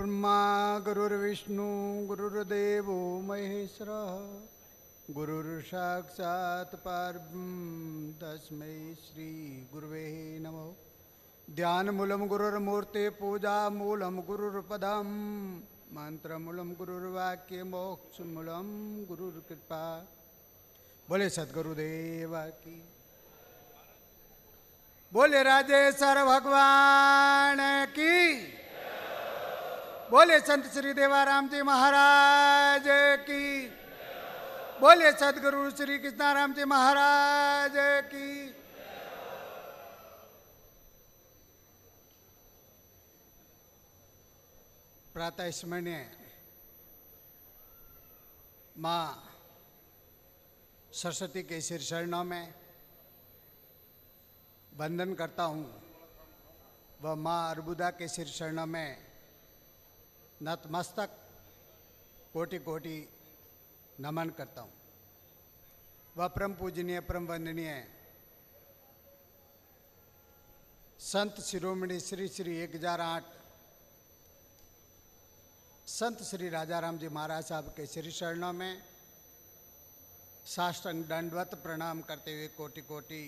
गुरुर्ब्रह्मा गुरुर्विष्णु गुरुर्देवो महेश्वरः गुरुर्साक्षात् परब्रह्म तस्मै श्री गुरुवे नमः। ध्यानमूलं गुरुर्मूर्ति पूजा मूलं गुरुर्पदम मंत्रमूलं गुरुर्वाक्य मोक्षमूलं गुरुर्कृपा। बोले सद्गुरुदेव की, बोले राजेश्वर भगवान की, बोले संत श्री देवाराम जी महाराज की, बोले सदगुरु श्री कृष्णाराम जी महाराज की। प्रातः स्मरणीय माँ सरस्वती के सिर चरणों में वंदन करता हूँ व माँ अर्बुदा के सिर चरणों में नतमस्तक कोटि कोटि नमन करता हूँ। वह परम पूजनीय परम वंदनीय संत शिरोमणि श्री श्री 1008 संत श्री राजाराम जी महाराज साहब के श्री चरणों में साष्टांग दंडवत प्रणाम करते हुए कोटि कोटि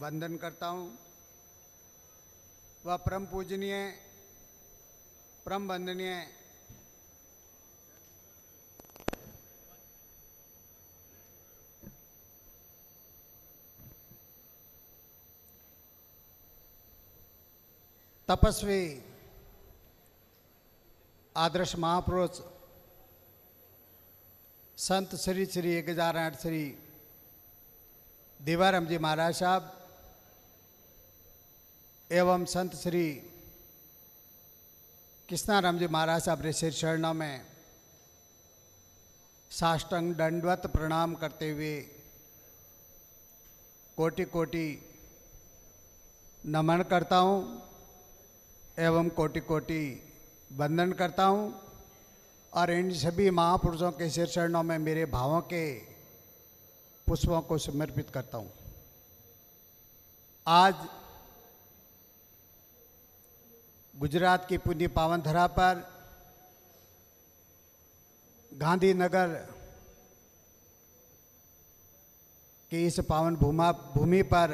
वंदन करता हूँ। वह परम पूजनीय परम वंदनीय तपस्वी आदर्श महापुरुष संत श्री श्री 1008 श्री देवाराम जी महाराज साहब एवं संत श्री कृष्णाराम जी महाराज साहब के सिर चरणों में साष्टांग दंडवत प्रणाम करते हुए कोटि कोटि नमन करता हूँ एवं कोटि कोटि वंदन करता हूँ और इन सभी महापुरुषों के सिर चरणों में मेरे भावों के पुष्पों को समर्पित करता हूँ। आज गुजरात की पुण्य पावन धरा पर गांधीनगर की इस पावन भूमि पर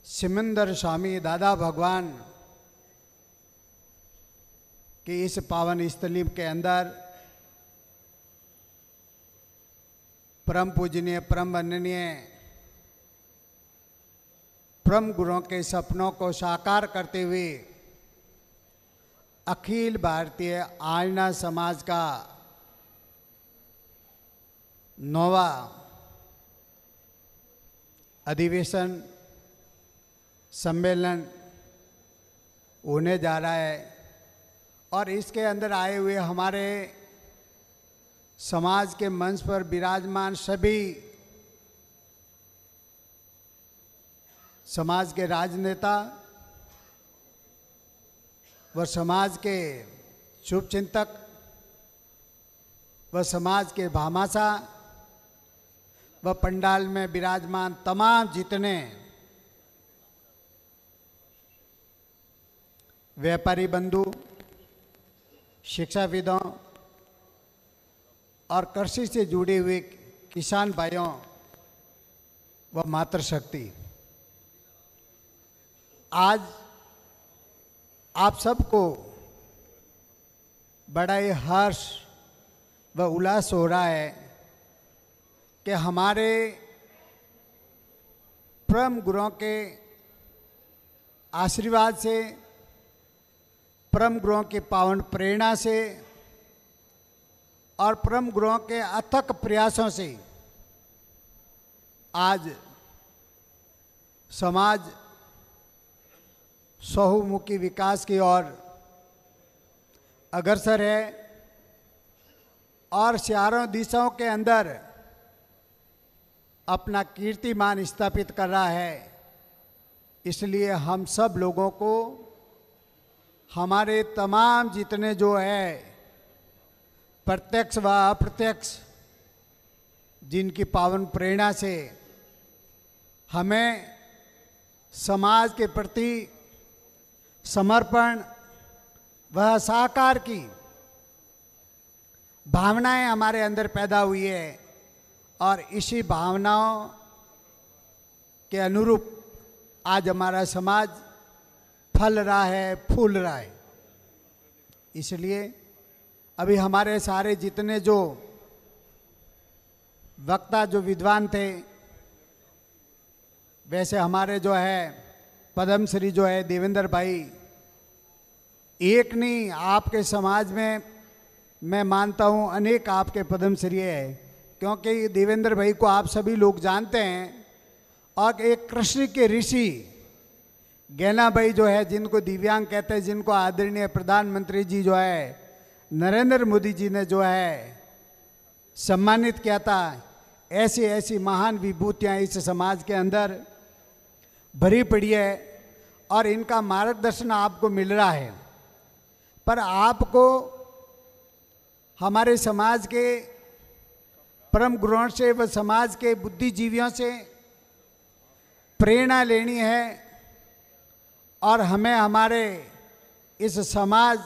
सिमंदर स्वामी दादा भगवान कि इस पावन स्थली के अंदर परम पूजनीय परम वंदनीय परम गुरुओं के सपनों को साकार करते हुए अखिल भारतीय आर्य समाज का 9वां अधिवेशन सम्मेलन होने जा रहा है और इसके अंदर आए हुए हमारे समाज के मंच पर विराजमान सभी समाज के राजनेता व समाज के शुभचिंतक व समाज के भामाशा व पंडाल में विराजमान तमाम जितने व्यापारी बंधु शिक्षाविदों और कृषि से जुड़े हुए किसान भाइयों व मातृशक्ति, आज आप सबको बड़ा ही हर्ष व उल्लास हो रहा है कि हमारे परम गुरुओं के आशीर्वाद से परम गुरुओं की पावन प्रेरणा से और परम गुरुओं के अथक प्रयासों से आज समाज बहुमुखी विकास की ओर अग्रसर है और चारों दिशाओं के अंदर अपना कीर्तिमान स्थापित कर रहा है। इसलिए हम सब लोगों को हमारे तमाम जितने जो है प्रत्यक्ष व अप्रत्यक्ष जिनकी पावन प्रेरणा से हमें समाज के प्रति समर्पण वह साकार की भावनाएं हमारे अंदर पैदा हुई है और इसी भावनाओं के अनुरूप आज हमारा समाज फल रहा है, फूल रहा है। इसलिए अभी हमारे सारे जितने जो वक्ता, जो विद्वान थे, वैसे हमारे जो है पद्मश्री जो है देवेंद्र भाई, एक नहीं, आपके समाज में मैं मानता हूँ अनेक आपके पद्मश्री है, क्योंकि देवेंद्र भाई को आप सभी लोग जानते हैं। और एक कृषि के ऋषि गैना भाई जो है, जिनको दिव्यांग कहते हैं, जिनको आदरणीय प्रधानमंत्री जी जो है नरेंद्र मोदी जी ने जो है सम्मानित किया था, ऐसी ऐसी महान विभूतियाँ इस समाज के अंदर भरी पड़ी है और इनका मार्गदर्शन आपको मिल रहा है। पर आपको हमारे समाज के परम गुरुओं से व समाज के बुद्धिजीवियों से प्रेरणा लेनी है और हमें हमारे इस समाज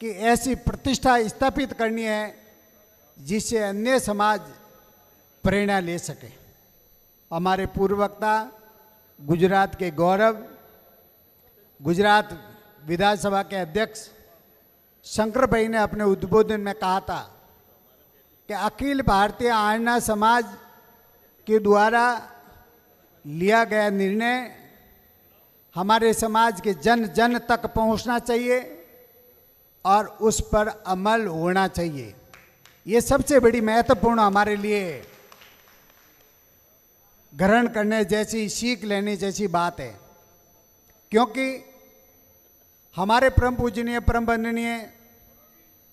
की ऐसी प्रतिष्ठा स्थापित करनी है जिससे अन्य समाज प्रेरणा ले सके। हमारे पूर्व वक्ता गुजरात के गौरव, गुजरात विधानसभा के अध्यक्ष शंकर भाई ने अपने उद्बोधन में कहा था कि अखिल भारतीय आर्य समाज के द्वारा लिया गया निर्णय हमारे समाज के जन जन तक पहुंचना चाहिए और उस पर अमल होना चाहिए। ये सबसे बड़ी महत्वपूर्ण हमारे लिए ग्रहण करने जैसी, सीख लेने जैसी बात है, क्योंकि हमारे परम पूजनीय, परम वंदनीय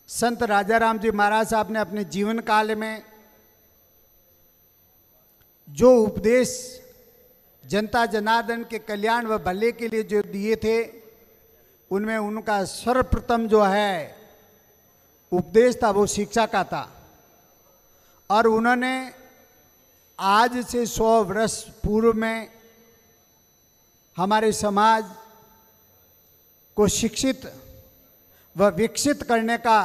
संत राजाराम जी महाराज साहब ने अपने जीवन काल में जो उपदेश जनता जनार्दन के कल्याण व भले के लिए जो दिए थे, उनमें उनका सर्वप्रथम जो है उपदेश था वो शिक्षा का था। और उन्होंने आज से 100 वर्ष पूर्व में हमारे समाज को शिक्षित व विकसित करने का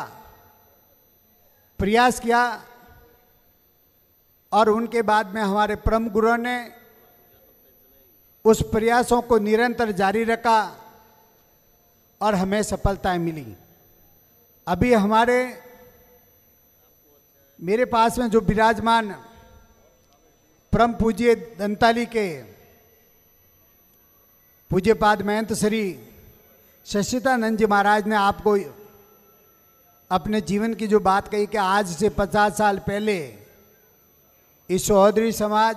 प्रयास किया और उनके बाद में हमारे परम गुरुओं ने उस प्रयासों को निरंतर जारी रखा और हमें सफलताएं मिली। अभी मेरे पास में जो विराजमान परम पूज्य दंताली के पूज्यपाद महंत श्री शशितानंद जी महाराज ने आपको अपने जीवन की जो बात कही कि आज से 50 साल पहले इस चौधरी समाज,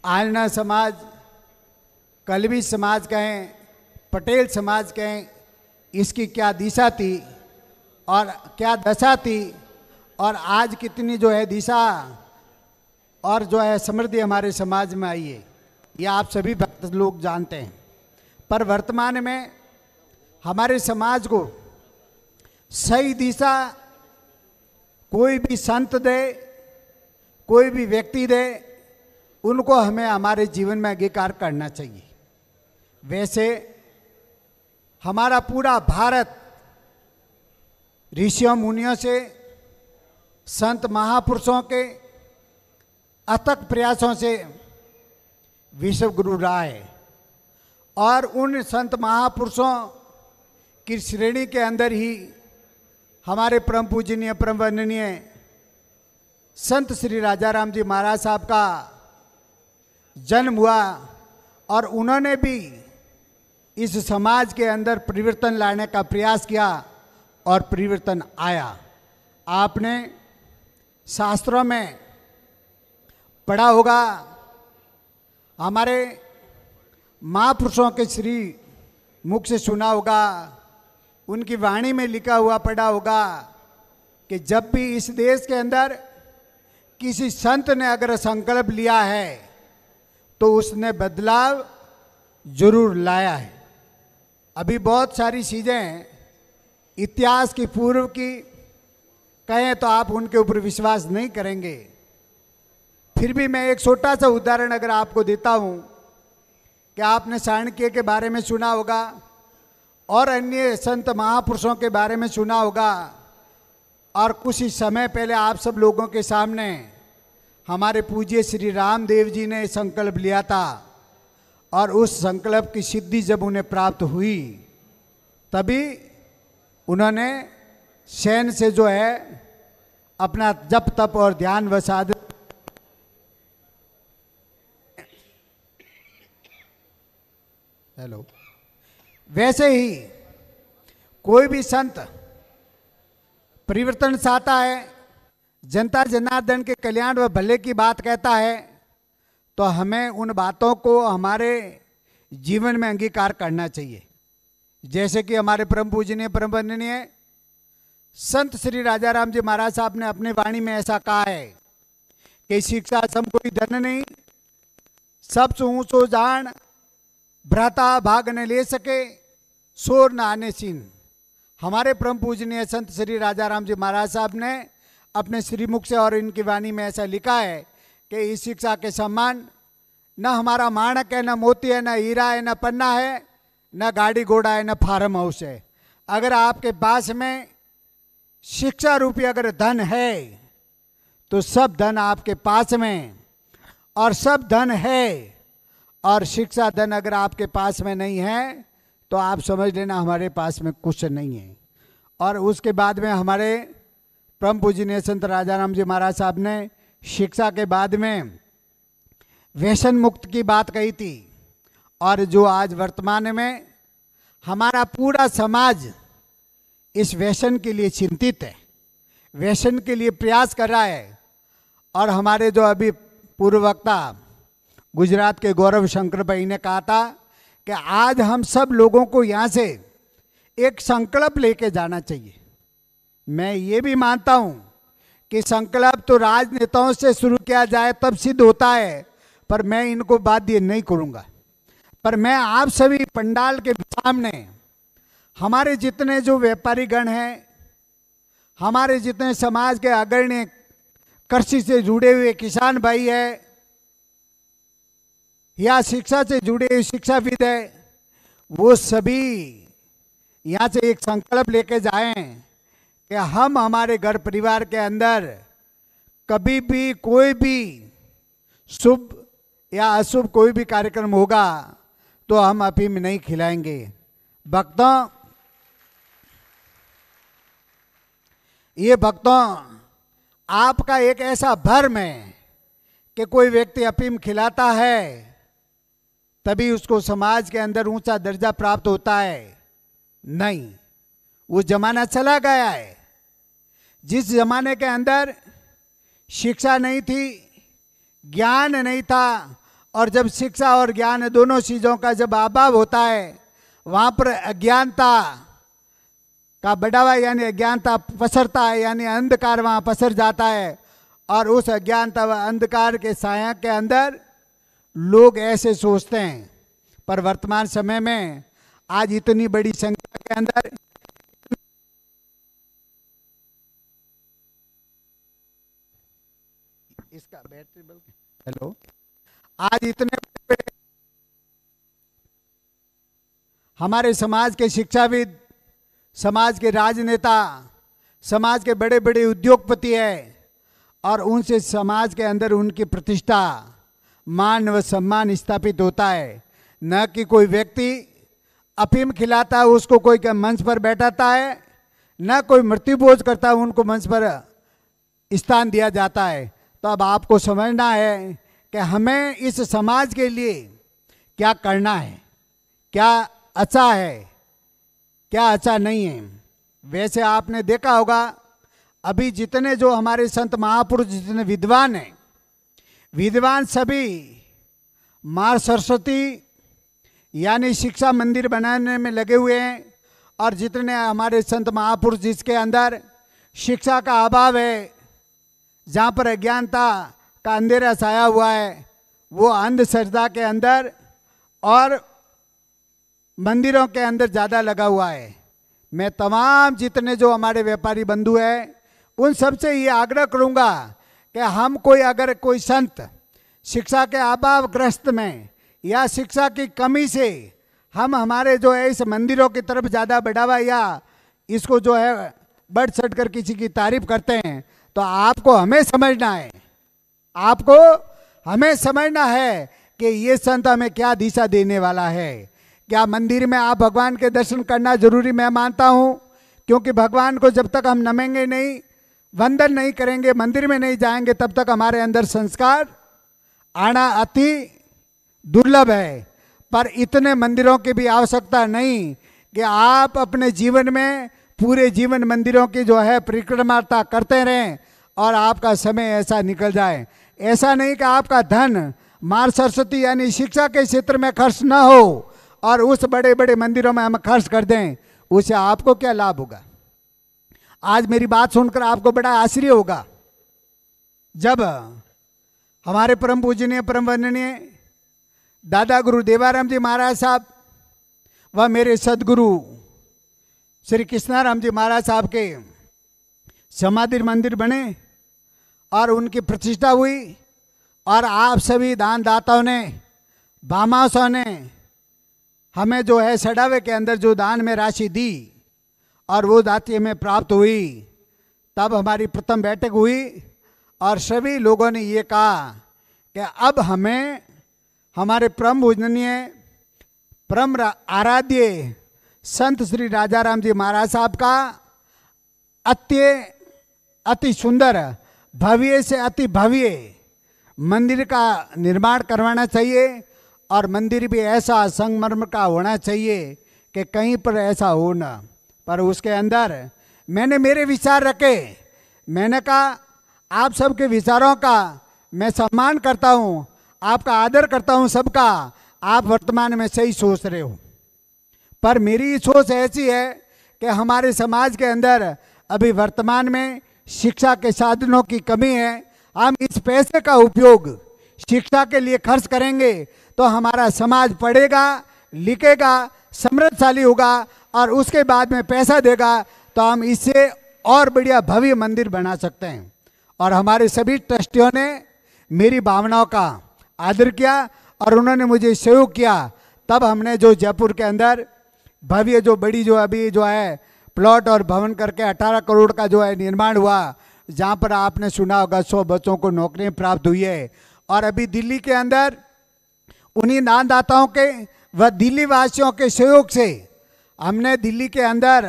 आर्य समाज, कलवी समाज कहें, पटेल समाज कहें, इसकी क्या दिशा थी और क्या दशा थी और आज कितनी जो है दिशा और जो है समृद्धि हमारे समाज में आई है, ये आप सभी भक्त लोग जानते हैं। पर वर्तमान में हमारे समाज को सही दिशा कोई भी संत दे, कोई भी व्यक्ति दे, उनको हमें हमारे जीवन में अंगीकार करना चाहिए। वैसे हमारा पूरा भारत ऋषियों मुनियों से, संत महापुरुषों के अथक प्रयासों से विश्व गुरु रहा है और उन संत महापुरुषों की श्रेणी के अंदर ही हमारे परम पूजनीय, परम वंदनीय संत श्री राजाराम जी महाराज साहब का जन्म हुआ और उन्होंने भी इस समाज के अंदर परिवर्तन लाने का प्रयास किया और परिवर्तन आया। आपने शास्त्रों में पढ़ा होगा, हमारे महापुरुषों के श्री मुख से सुना होगा, उनकी वाणी में लिखा हुआ पढ़ा होगा कि जब भी इस देश के अंदर किसी संत ने अगर संकल्प लिया है तो उसने बदलाव जरूर लाया है। अभी बहुत सारी चीज़ें इतिहास की, पूर्व की कहें तो आप उनके ऊपर विश्वास नहीं करेंगे। फिर भी मैं एक छोटा सा उदाहरण अगर आपको देता हूं कि आपने चाणक्य के बारे में सुना होगा और अन्य संत महापुरुषों के बारे में सुना होगा। और कुछ ही समय पहले आप सब लोगों के सामने हमारे पूज्य श्री रामदेव जी ने संकल्प लिया था, और उस संकल्प की सिद्धि जब उन्हें प्राप्त हुई तभी उन्होंने शयन से जो है अपना जप तप और ध्यान व साधन। हेलो। वैसे ही कोई भी संत परिवर्तन चाहता है, जनता जनार्दन के कल्याण व भले की बात कहता है, तो हमें उन बातों को हमारे जीवन में अंगीकार करना चाहिए। जैसे कि हमारे परम पूजनीय परम वंदनीय संत श्री राजा राम जी महाराज साहब ने अपनी वाणी में ऐसा कहा है कि शिक्षा सम कोई धन नहीं, सब ऊंचो जान, भ्राता भाग न ले सके, शोर न आने सीन। हमारे परम पूजनीय संत श्री राजा राम जी महाराज साहब ने अपने श्रीमुख से और इनकी वाणी में ऐसा लिखा है कि इस शिक्षा के समान न हमारा माणक है, न मोती है, न हीरा है, न पन्ना है, न गाड़ी घोड़ा है, न फार्म हाउस है। अगर आपके पास में शिक्षा रूपी अगर धन है तो सब धन आपके पास में, और सब धन है और शिक्षा धन अगर आपके पास में नहीं है तो आप समझ लेना हमारे पास में कुछ नहीं है। और उसके बाद में हमारे परम पूजनीय संत राजा राम जी महाराज साहब ने शिक्षा के बाद में व्यसन मुक्त की बात कही थी। और जो आज वर्तमान में हमारा पूरा समाज इस व्यसन के लिए चिंतित है, व्यसन के लिए प्रयास कर रहा है। और हमारे जो अभी पूर्व वक्ता गुजरात के गौरव शंकर भाई ने कहा था कि आज हम सब लोगों को यहाँ से एक संकल्प लेके जाना चाहिए। मैं ये भी मानता हूँ कि संकल्प तो राजनेताओं से शुरू किया जाए तब सिद्ध होता है, पर मैं इनको बाध्य नहीं करूँगा। पर मैं आप सभी पंडाल के सामने हमारे जितने जो व्यापारी गण हैं, हमारे जितने समाज के अग्रणी कृषि से जुड़े हुए किसान भाई है, या शिक्षा से जुड़े हुए शिक्षाविद है, वो सभी यहाँ से एक संकल्प लेके जाएं कि हम हमारे घर परिवार के अंदर कभी भी कोई भी शुभ या अशुभ कोई भी कार्यक्रम होगा तो हम अफीम नहीं खिलाएंगे। भक्तों, ये भक्तों आपका एक ऐसा भ्रम है कि कोई व्यक्ति अफीम खिलाता है तभी उसको समाज के अंदर ऊंचा दर्जा प्राप्त होता है। नहीं, वो जमाना चला गया है। जिस जमाने के अंदर शिक्षा नहीं थी, ज्ञान नहीं था, और जब शिक्षा और ज्ञान दोनों चीज़ों का जब अभाव होता है वहाँ पर अज्ञानता का बढ़ावा यानी अज्ञानता पसरता है, यानी अंधकार वहाँ पसर जाता है। और उस अज्ञानता व अंधकार के साया के अंदर लोग ऐसे सोचते हैं। पर वर्तमान समय में आज इतनी बड़ी संख्या के अंदर इसका बैटरी बल्ब, हेलो, आज इतने हमारे समाज के शिक्षाविद, समाज के राजनेता, समाज के बड़े बड़े उद्योगपति हैं, और उनसे समाज के अंदर उनकी प्रतिष्ठा, मान व सम्मान स्थापित होता है। न कि कोई व्यक्ति अफीम खिलाता है उसको कोई मंच पर बैठाता है, न कोई मृत्युभोज करता है उनको मंच पर स्थान दिया जाता है। तो अब आपको समझना है कि हमें इस समाज के लिए क्या करना है, क्या अच्छा है, क्या अच्छा नहीं है। वैसे आपने देखा होगा अभी जितने जो हमारे संत महापुरुष जितने विद्वान हैं, विद्वान सभी माँ सरस्वती यानी शिक्षा मंदिर बनाने में लगे हुए हैं। और जितने हमारे संत महापुरुष जिसके अंदर शिक्षा का अभाव है, जहाँ पर अज्ञानता का अंधेरा छाया हुआ है, वो अंधश्रद्धा के अंदर और मंदिरों के अंदर ज़्यादा लगा हुआ है। मैं तमाम जितने जो हमारे व्यापारी बंधु हैं उन सबसे ये आग्रह करूँगा कि हम अगर कोई संत शिक्षा के अभाव ग्रस्त में या शिक्षा की कमी से हम हमारे जो है इस मंदिरों की तरफ ज़्यादा बढ़ावा या इसको जो है बढ़ चढ़ कर किसी की तारीफ करते हैं, तो आपको हमें समझना है, आपको हमें समझना है कि ये संत हमें क्या दिशा देने वाला है। क्या मंदिर में आप भगवान के दर्शन करना जरूरी मैं मानता हूँ, क्योंकि भगवान को जब तक हम नमेंगे नहीं, वंदन नहीं करेंगे, मंदिर में नहीं जाएंगे, तब तक हमारे अंदर संस्कार आना अति दुर्लभ है। पर इतने मंदिरों की भी आवश्यकता नहीं कि आप अपने जीवन में पूरे जीवन मंदिरों की जो है परिक्रमा करते रहें और आपका समय ऐसा निकल जाए। ऐसा नहीं कि आपका धन माँ सरस्वती यानी शिक्षा के क्षेत्र में खर्च न हो और उस बड़े बड़े मंदिरों में हम खर्च कर दें, उससे आपको क्या लाभ होगा। आज मेरी बात सुनकर आपको बड़ा आश्चर्य होगा, जब हमारे परम पूजनीय परम वंदनीय दादा गुरु देवाराम जी महाराज साहब व मेरे सदगुरु श्री कृष्णाराम जी महाराज साहब के समाधि मंदिर बने और उनकी प्रतिष्ठा हुई, और आप सभी दान दाताओं ने, बामासों ने हमें जो है सड़ावे के अंदर जो दान में राशि दी और वो दाती हमें प्राप्त हुई, तब हमारी प्रथम बैठक हुई और सभी लोगों ने ये कहा कि अब हमें हमारे परम पूजनीय परम आराध्य संत श्री राजाराम जी महाराज साहब का अति सुंदर भव्य से अति भव्य मंदिर का निर्माण करवाना चाहिए, और मंदिर भी ऐसा संगमरमर का होना चाहिए कि कहीं पर ऐसा हो ना। पर उसके अंदर मैंने मेरे विचार रखे, मैंने कहा आप सबके विचारों का मैं सम्मान करता हूँ, आपका आदर करता हूँ सबका, आप वर्तमान में सही सोच रहे हो, पर मेरी सोच ऐसी है कि हमारे समाज के अंदर अभी वर्तमान में शिक्षा के साधनों की कमी है। हम इस पैसे का उपयोग शिक्षा के लिए खर्च करेंगे तो हमारा समाज पढ़ेगा, लिखेगा, समृद्धशाली होगा, और उसके बाद में पैसा देगा तो हम इससे और बढ़िया भव्य मंदिर बना सकते हैं। और हमारे सभी ट्रस्टियों ने मेरी भावनाओं का आदर किया और उन्होंने मुझे सहयोग किया। तब हमने जो जयपुर के अंदर भव्य जो बड़ी जो अभी जो है प्लॉट और भवन करके 18 करोड़ का जो है निर्माण हुआ, जहाँ पर आपने सुना होगा 100 बच्चों को नौकरियाँ प्राप्त हुई है। और अभी दिल्ली के अंदर उन्हीं दानदाताओं के व दिल्ली वासियों के सहयोग से हमने दिल्ली के अंदर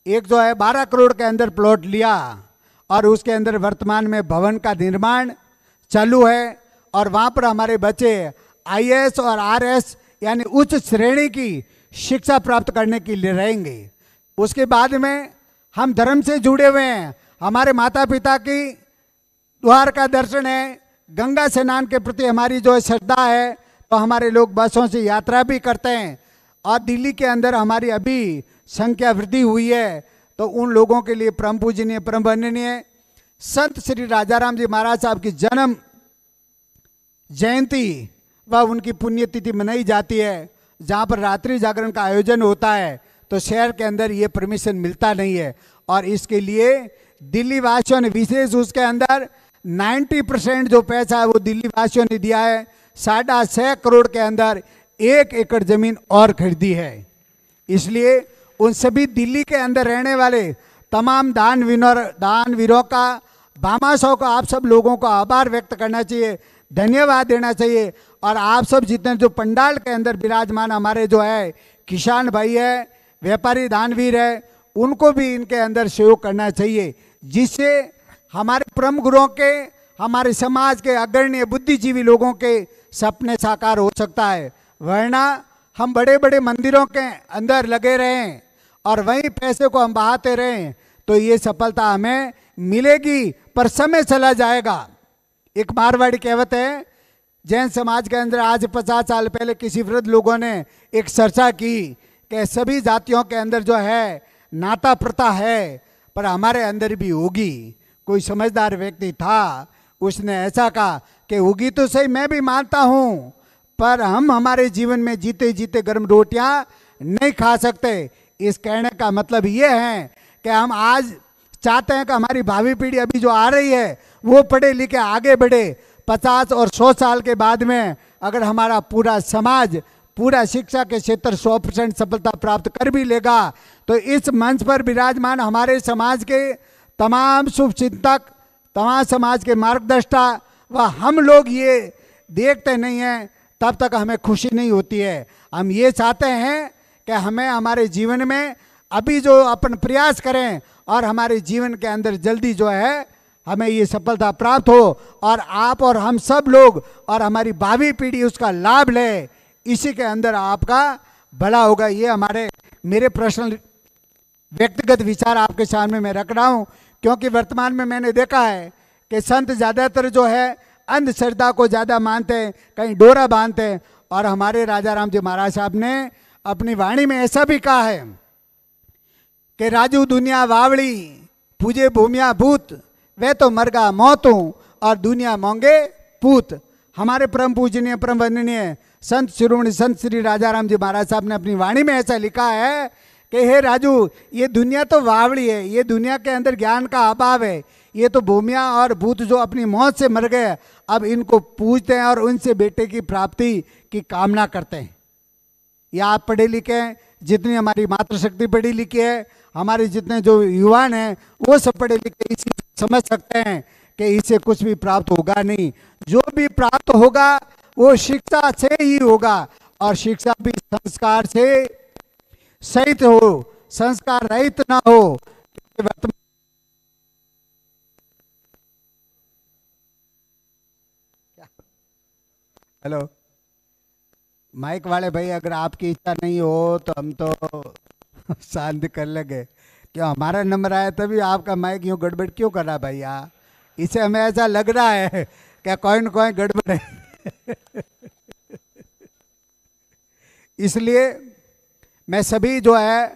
एक जो है 12 करोड़ के अंदर प्लॉट लिया और उसके अंदर वर्तमान में भवन का निर्माण चालू है। और वहाँ पर हमारे बच्चे IAS और RS यानी उच्च श्रेणी की शिक्षा प्राप्त करने के लिए रहेंगे। उसके बाद में हम धर्म से जुड़े हुए हैं, हमारे माता पिता की द्वार का दर्शन है, गंगा स्नान के प्रति हमारी जो श्रद्धा है, तो हमारे लोग बसों से यात्रा भी करते हैं। और दिल्ली के अंदर हमारी अभी संख्या वृद्धि हुई है, तो उन लोगों के लिए परम पूजनीय परम वंदनीय संत श्री राजाराम जी महाराज साहब की जन्म जयंती व उनकी पुण्यतिथि मनाई जाती है, जहाँ पर रात्रि जागरण का आयोजन होता है। तो शहर के अंदर ये परमिशन मिलता नहीं है, और इसके लिए दिल्ली वासियों ने विशेष उसके अंदर 90% जो पैसा है वो दिल्ली वासियों ने दिया है। 6.5 करोड़ के अंदर 1 एकड़ जमीन और खरीदी है। इसलिए उन सभी दिल्ली के अंदर रहने वाले तमाम दानवीरों का, भामाशाहों का, आप सब लोगों को आभार व्यक्त करना चाहिए, धन्यवाद देना चाहिए। और आप सब जितने जो पंडाल के अंदर विराजमान हमारे जो है किसान भाई है, व्यापारी दानवीर है, उनको भी इनके अंदर सहयोग करना चाहिए, जिससे हमारे परम गुरुओं के, हमारे समाज के अग्रणी बुद्धिजीवी लोगों के सपने साकार हो सकता है। वरना हम बड़े बड़े मंदिरों के अंदर लगे रहें और वहीं पैसे को हम बहाते रहें तो ये सफलता हमें मिलेगी, पर समय चला जाएगा। एक मारवाड़ी कहावत है, जैन समाज के अंदर आज 50 साल पहले किसी वृद्ध लोगों ने एक चर्चा की कि सभी जातियों के अंदर जो है नाता प्रथा है, पर हमारे अंदर भी होगी। कोई समझदार व्यक्ति था, उसने ऐसा कहा कि होगी तो सही, मैं भी मानता हूँ, पर हम हमारे जीवन में जीते जीते गर्म रोटियां नहीं खा सकते। इस कहने का मतलब ये है कि हम आज चाहते हैं कि हमारी भावी पीढ़ी अभी जो आ रही है वो पढ़े लिखे आगे बढ़े। 50 और 100 साल के बाद में अगर हमारा पूरा समाज पूरा शिक्षा के क्षेत्र 100% सफलता प्राप्त कर भी लेगा तो इस मंच पर विराजमान हमारे समाज के तमाम शुभचिंतक, तमाम समाज के मार्गदर्शा व हम लोग ये देखते नहीं हैं, तब तक हमें खुशी नहीं होती है। हम ये चाहते हैं कि हमें हमारे जीवन में अभी जो अपन प्रयास करें और हमारे जीवन के अंदर जल्दी जो है हमें ये सफलता प्राप्त हो और आप और हम सब लोग और हमारी भावी पीढ़ी उसका लाभ ले, इसी के अंदर आपका भला होगा। ये मेरे पर्सनल व्यक्तिगत विचार आपके सामने मैं रख रहा हूँ, क्योंकि वर्तमान में मैंने देखा है कि संत ज़्यादातर जो है अंधश्रद्धा को ज़्यादा मानते हैं, कहीं डोरा बांधते हैं। और हमारे राजा राम जी महाराज साहब ने अपनी वाणी में ऐसा भी कहा है कि राजू दुनिया वावड़ी पूजे भूमिया भूत, वे तो मरगा मौतों और दुनिया मोंगे पूत। हमारे परम पूजनीय परम वंदनीय संत शिरोमणि संत श्री राजा राम जी महाराज साहब ने अपनी वाणी में ऐसा लिखा है कि हे राजू, ये दुनिया तो वावड़ी है, ये दुनिया के अंदर ज्ञान का अभाव है, ये तो भूमिया और भूत जो अपनी मौत से मर गए अब इनको पूजते हैं और उनसे बेटे की प्राप्ति की कामना करते हैं। या आप पढ़े लिखे हैं, जितनी हमारी मातृशक्ति पढ़ी लिखी है, हमारे जितने जो युवान हैं वो सब पढ़े लिखे इसी समझ सकते हैं कि इससे कुछ भी प्राप्त होगा नहीं। जो भी प्राप्त होगा वो शिक्षा से ही होगा और शिक्षा भी संस्कार से सहित हो, संस्कार रहित ना हो। हेलो माइक वाले भाई, अगर आपकी इच्छा नहीं हो तो हम तो शांत कर लगे। क्यों हमारा नंबर आया तभी आपका माइक यूं गड़बड़ क्यों कर रहा भैया? इसे हमें ऐसा लग रहा है क्या कोई न कोई गड़बड़ है। इसलिए मैं सभी जो है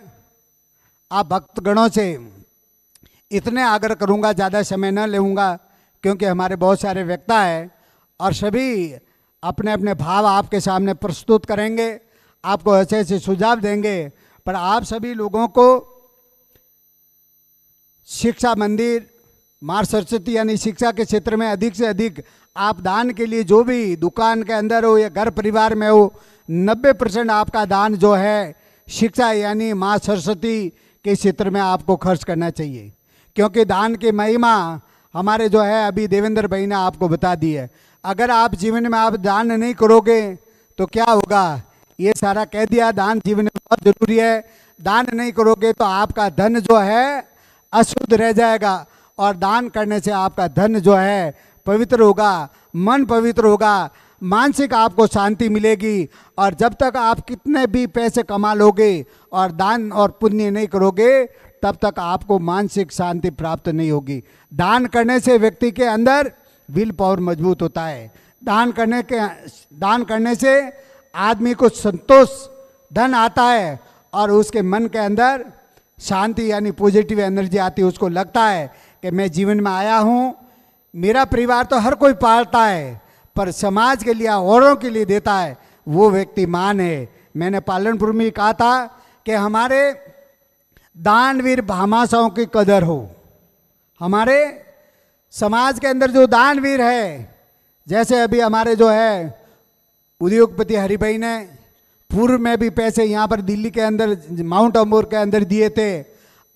आप भक्तगणों से इतने आग्रह करूंगा, ज़्यादा समय न लूँगा क्योंकि हमारे बहुत सारे वक्ता हैं और सभी अपने अपने भाव आपके सामने प्रस्तुत करेंगे, आपको ऐसे ऐसे सुझाव देंगे। पर आप सभी लोगों को शिक्षा मंदिर माँ सरस्वती यानी शिक्षा के क्षेत्र में अधिक से अधिक आप दान के लिए जो भी दुकान के अंदर हो या घर परिवार में हो 90% आपका दान जो है शिक्षा यानी माँ सरस्वती के क्षेत्र में आपको खर्च करना चाहिए। क्योंकि दान की महिमा हमारे जो है अभी देवेंद्र भाई ने आपको बता दी है। अगर आप जीवन में आप दान नहीं करोगे तो क्या होगा, ये सारा कह दिया। दान जीवन में बहुत जरूरी है। दान नहीं करोगे तो आपका धन जो है अशुद्ध रह जाएगा और दान करने से आपका धन जो है पवित्र होगा, मन पवित्र होगा, मानसिक आपको शांति मिलेगी। और जब तक आप कितने भी पैसे कमा लोगे और दान और पुण्य नहीं करोगे तब तक आपको मानसिक शांति प्राप्त नहीं होगी। दान करने से व्यक्ति के अंदर विल पावर मजबूत होता है। दान करने से आदमी को संतोष धन आता है और उसके मन के अंदर शांति यानी पॉजिटिव एनर्जी आती है। उसको लगता है कि मैं जीवन में आया हूँ, मेरा परिवार तो हर कोई पालता है पर समाज के लिए औरों के लिए देता है, वो व्यक्ति मान है। मैंने पालनपुर में कहा था कि हमारे दानवीर भामाशाहों की कदर हो। हमारे समाज के अंदर जो दानवीर है, जैसे अभी हमारे जो है उद्योगपति हरिभाई ने पूर्व में भी पैसे यहाँ पर दिल्ली के अंदर माउंट आबू के अंदर दिए थे।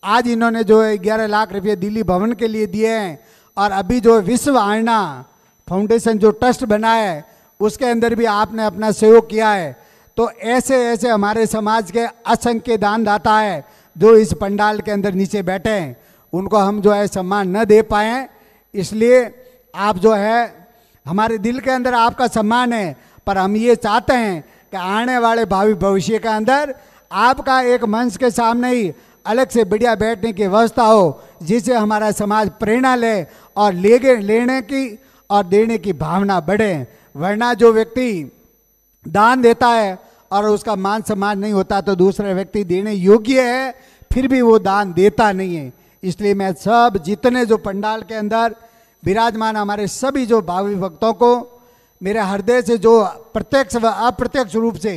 आज इन्होंने जो है 11 लाख रुपये दिल्ली भवन के लिए दिए हैं और अभी जो विश्व आयना फाउंडेशन जो ट्रस्ट बना है उसके अंदर भी आपने अपना सहयोग किया है। तो ऐसे ऐसे हमारे समाज के असंख्य दानदाता है जो इस पंडाल के अंदर नीचे बैठे हैं, उनको हम जो है सम्मान न दे पाए। इसलिए आप जो है हमारे दिल के अंदर आपका सम्मान है, पर हम ये चाहते हैं कि आने वाले भावी भविष्य के अंदर आपका एक मंच के सामने ही अलग से बढ़िया बैठने की व्यवस्था हो, जिससे हमारा समाज प्रेरणा ले और लेने की और देने की भावना बढ़े। वरना जो व्यक्ति दान देता है और उसका मान सम्मान नहीं होता तो दूसरा व्यक्ति देने योग्य है फिर भी वो दान देता नहीं है। इसलिए मैं सब जितने जो पंडाल के अंदर विराजमान हमारे सभी जो भावी भक्तों को मेरे हृदय से जो प्रत्यक्ष व अप्रत्यक्ष रूप से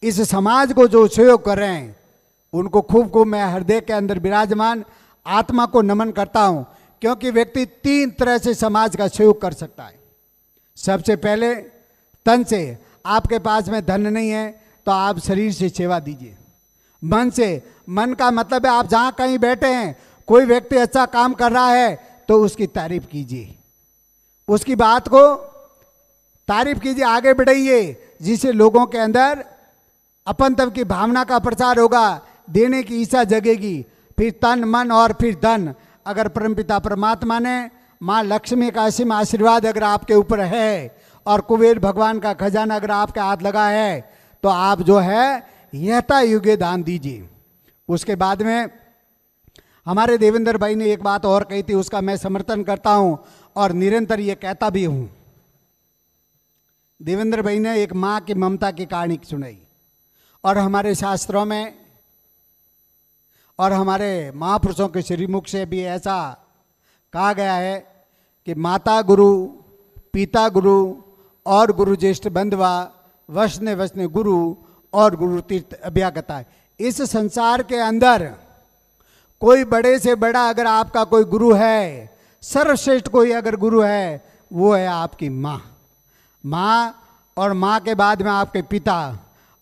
इस समाज को जो सहयोग कर रहे हैं उनको खूब खूब मैं हृदय के अंदर विराजमान आत्मा को नमन करता हूं। क्योंकि व्यक्ति 3 तरह से समाज का सहयोग कर सकता है। सबसे पहले तन से आपके पास में धन नहीं है तो आप शरीर से सेवा दीजिए, मन से। मन का मतलब है आप जहाँ कहीं बैठे हैं, कोई व्यक्ति अच्छा काम कर रहा है तो उसकी तारीफ कीजिए, उसकी बात को तारीफ कीजिए, आगे बढ़ाइए, जिससे लोगों के अंदर अपनत्व की भावना का प्रचार होगा, देने की इच्छा जगेगी। फिर तन मन और फिर धन, अगर परमपिता परमात्मा ने, माँ लक्ष्मी का असीम आशीर्वाद अगर आपके ऊपर है और कुबेर भगवान का खजाना अगर आपके हाथ लगा है तो आप जो है यथा युगे दान दीजिए। उसके बाद में हमारे देवेंद्र भाई ने एक बात और कही थी, उसका मैं समर्थन करता हूं और निरंतर ये कहता भी हूं। देवेंद्र भाई ने एक माँ की ममता की कहानी सुनाई और हमारे शास्त्रों में और हमारे महापुरुषों के श्रीमुख से भी ऐसा कहा गया है कि माता गुरु, पिता गुरु और गुरु ज्येष्ठ बंधवा, वसने वसने गुरु और गुरु तीर्थ अभ्यागता। इस संसार के अंदर कोई बड़े से बड़ा अगर आपका कोई गुरु है, सर्वश्रेष्ठ कोई अगर गुरु है, वो है आपकी माँ। माँ और माँ के बाद में आपके पिता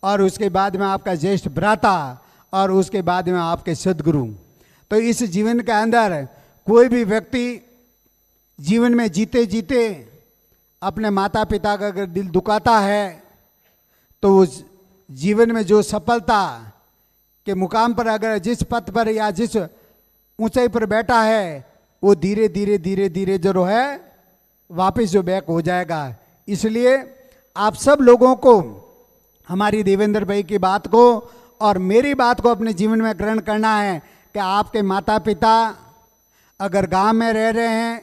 और उसके बाद में आपका ज्येष्ठ भ्राता और उसके बाद में आपके सदगुरु। तो इस जीवन के अंदर कोई भी व्यक्ति जीवन में जीते जीते अपने माता पिता का अगर दिल दुखाता है तो उस जीवन में जो सफलता के मुकाम पर अगर जिस पथ पर या जिस ऊंचाई पर बैठा है वो धीरे धीरे धीरे धीरे जो है वापस जो बैक हो जाएगा। इसलिए आप सब लोगों को हमारी देवेंद्र भाई की बात को और मेरी बात को अपने जीवन में ग्रहण करना है कि आपके माता पिता अगर गांव में रह रहे हैं,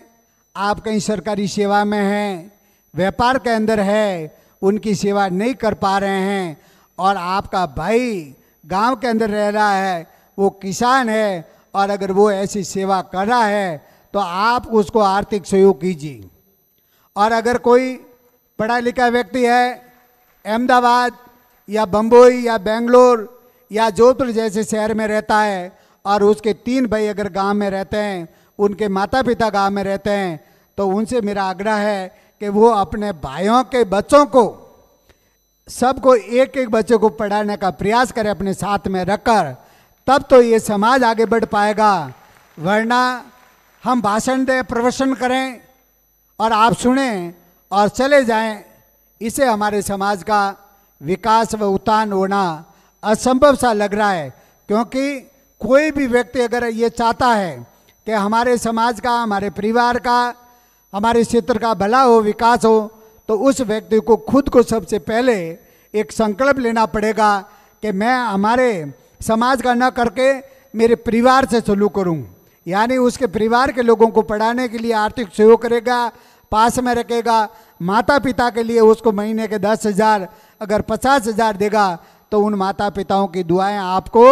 आप कहीं सरकारी सेवा में हैं, व्यापार के अंदर है, उनकी सेवा नहीं कर पा रहे हैं और आपका भाई गांव के अंदर रह रहा है, वो किसान है और अगर वो ऐसी सेवा कर रहा है तो आप उसको आर्थिक सहयोग कीजिए। और अगर कोई पढ़ा लिखा व्यक्ति है, अहमदाबाद या बम्बई या बेंगलोर या जोधपुर जैसे शहर में रहता है और उसके 3 भाई अगर गांव में रहते हैं, उनके माता पिता गांव में रहते हैं, तो उनसे मेरा आग्रह है कि वो अपने भाइयों के बच्चों को, सबको एक एक बच्चे को पढ़ाने का प्रयास करें अपने साथ में रखकर, तब तो ये समाज आगे बढ़ पाएगा। वरना हम भाषण दें, प्रवचन करें और आप सुने और चले जाएं, इसे हमारे समाज का विकास व उत्थान होना असंभव सा लग रहा है। क्योंकि कोई भी व्यक्ति अगर ये चाहता है कि हमारे समाज का, हमारे परिवार का, हमारे क्षेत्र का भला हो, विकास हो, तो उस व्यक्ति को खुद को सबसे पहले एक संकल्प लेना पड़ेगा कि मैं हमारे समाज का न करके मेरे परिवार से शुरू करूं। यानी उसके परिवार के लोगों को पढ़ाने के लिए आर्थिक सहयोग करेगा, पास में रखेगा। माता पिता के लिए उसको महीने के 10,000 अगर 50,000 देगा तो उन माता पिताओं की दुआएं आपको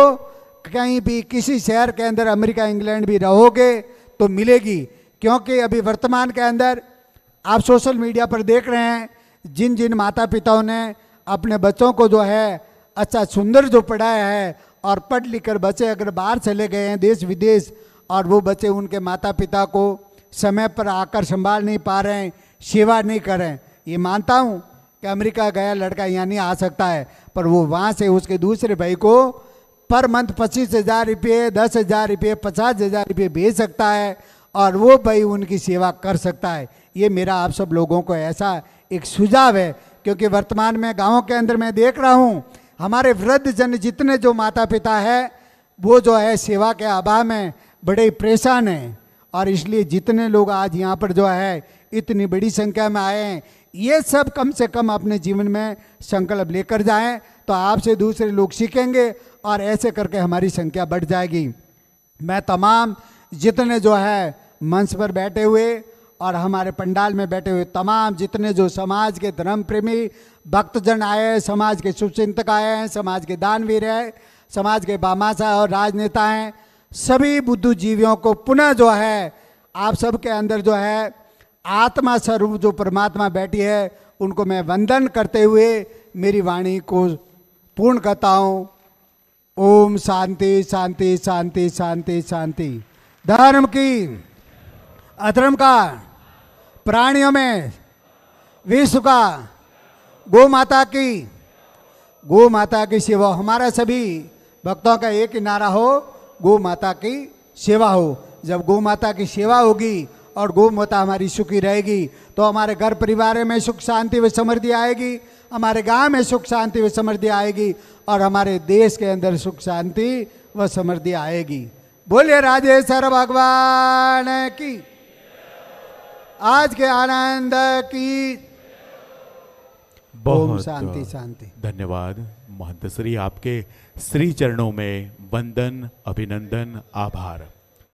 कहीं भी किसी शहर के अंदर, अमेरिका इंग्लैंड भी रहोगे तो मिलेगी। क्योंकि अभी वर्तमान के अंदर आप सोशल मीडिया पर देख रहे हैं, जिन जिन माता पिताओं ने अपने बच्चों को जो है अच्छा सुंदर जो पढ़ाया है और पढ़ लिख कर बच्चे अगर बाहर चले गए हैं देश विदेश और वो बच्चे उनके माता पिता को समय पर आकर संभाल नहीं पा रहे हैं, सेवा नहीं कर रहे हैं। ये मानता हूँ कि अमेरिका गया लड़का यहाँ नहीं आ सकता है, पर वो वहाँ से उसके दूसरे भाई को पर मंथ 25,000 रुपये, 10,000 रुपये, 50,000 रुपये भेज सकता है और वो भाई उनकी सेवा कर सकता है। ये मेरा आप सब लोगों को ऐसा एक सुझाव है। क्योंकि वर्तमान में गाँव के अंदर मैं देख रहा हूँ हमारे वृद्ध जन जितने जो माता पिता है वो जो है सेवा के अभाव में बड़े परेशान हैं। और इसलिए जितने लोग आज यहाँ पर जो है इतनी बड़ी संख्या में आए हैं, ये सब कम से कम अपने जीवन में संकल्प लेकर जाएं तो आपसे दूसरे लोग सीखेंगे और ऐसे करके हमारी संख्या बढ़ जाएगी। मैं तमाम जितने जो है मंच पर बैठे हुए और हमारे पंडाल में बैठे हुए तमाम जितने जो समाज के धर्म प्रेमी भक्तजन आए हैं, समाज के शुभचिंतक आए हैं, समाज के दानवीर हैं, समाज के बामाशा और राजनेता हैं, सभी बुद्धिजीवियों को पुनः जो है आप सबके अंदर जो है आत्मा स्वरूप जो परमात्मा बैठी है उनको मैं वंदन करते हुए मेरी वाणी को पूर्ण करता हूँ। ओम शांति शांति शांति शांति शांति। धर्म की, अधर्म का, प्राणियों में, विश्व का, गौ माता की, गौ माता की सेवा। हमारा सभी भक्तों का एक ही नारा हो, गौ माता की सेवा हो। जब गौ माता की सेवा होगी और गौ माता हमारी सुखी रहेगी तो हमारे घर परिवार में सुख शांति व समृद्धि आएगी, हमारे गांव में सुख शांति व समृद्धि आएगी और हमारे देश के अंदर सुख शांति व समृद्धि आएगी। बोलिए राजेश्वर भगवान की, आज के आनंद की। ओम बहुत शांति शांति। धन्यवाद महंत श्री, आपके श्री चरणों में वंदन, अभिनंदन, आभार।